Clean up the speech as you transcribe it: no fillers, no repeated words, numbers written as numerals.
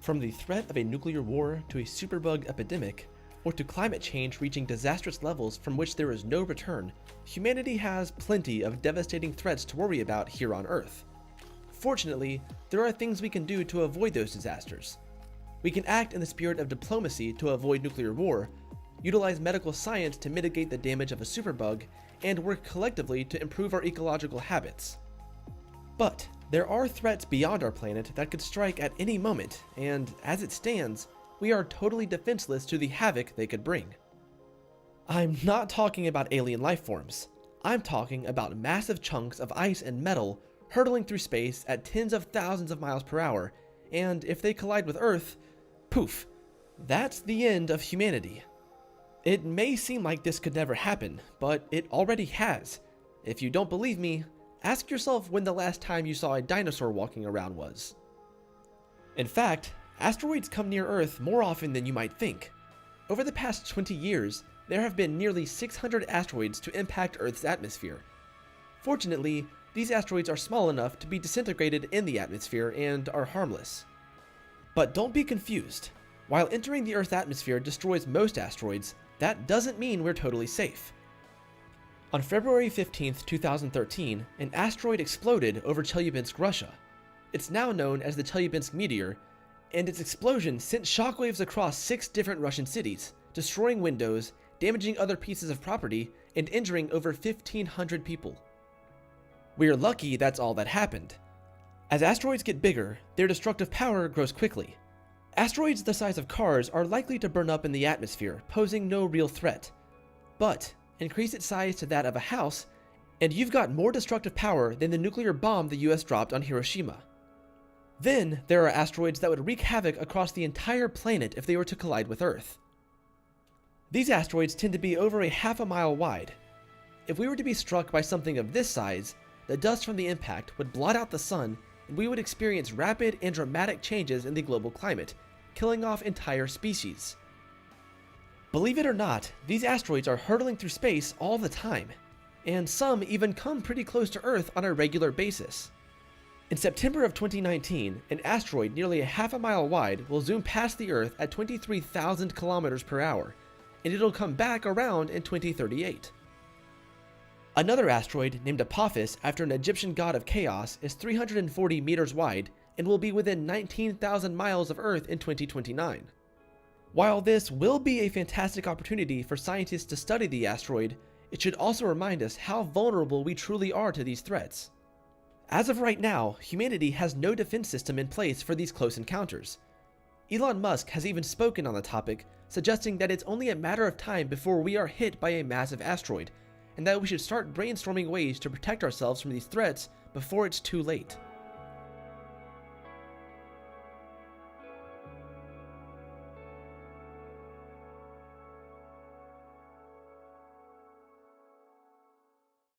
From the threat of a nuclear war to a superbug epidemic, or to climate change reaching disastrous levels from which there is no return, humanity has plenty of devastating threats to worry about here on Earth. Fortunately, there are things we can do to avoid those disasters. We can act in the spirit of diplomacy to avoid nuclear war, utilize medical science to mitigate the damage of a superbug, and work collectively to improve our ecological habits. But there are threats beyond our planet that could strike at any moment, and as it stands, we are totally defenseless to the havoc they could bring. I'm not talking about alien life forms. I'm talking about massive chunks of ice and metal hurtling through space at tens of thousands of miles per hour, and if they collide with Earth, poof, that's the end of humanity. It may seem like this could never happen, but it already has. If you don't believe me, ask yourself when the last time you saw a dinosaur walking around was. In fact, asteroids come near Earth more often than you might think. Over the past 20 years, there have been nearly 600 asteroids to impact Earth's atmosphere. Fortunately, these asteroids are small enough to be disintegrated in the atmosphere and are harmless. But don't be confused. While entering the Earth's atmosphere destroys most asteroids, that doesn't mean we're totally safe. On February 15, 2013, an asteroid exploded over Chelyabinsk, Russia. It's now known as the Chelyabinsk meteor, and its explosion sent shockwaves across 6 different Russian cities, destroying windows, damaging other pieces of property, and injuring over 1,500 people. We're lucky that's all that happened. As asteroids get bigger, their destructive power grows quickly. Asteroids the size of cars are likely to burn up in the atmosphere, posing no real threat. But increase its size to that of a house, and you've got more destructive power than the nuclear bomb the US dropped on Hiroshima. Then there are asteroids that would wreak havoc across the entire planet if they were to collide with Earth. These asteroids tend to be over a half a mile wide. If we were to be struck by something of this size, the dust from the impact would blot out the sun, and we would experience rapid and dramatic changes in the global climate, killing off entire species. Believe it or not, these asteroids are hurtling through space all the time, and some even come pretty close to Earth on a regular basis. In September of 2019, an asteroid nearly a half a mile wide will zoom past the Earth at 23,000 kilometers per hour, and it'll come back around in 2038. Another asteroid named Apophis after an Egyptian god of chaos is 340 meters wide and will be within 19,000 miles of Earth in 2029. While this will be a fantastic opportunity for scientists to study the asteroid, it should also remind us how vulnerable we truly are to these threats. As of right now, humanity has no defense system in place for these close encounters. Elon Musk has even spoken on the topic, suggesting that it's only a matter of time before we are hit by a massive asteroid, and that we should start brainstorming ways to protect ourselves from these threats before it's too late.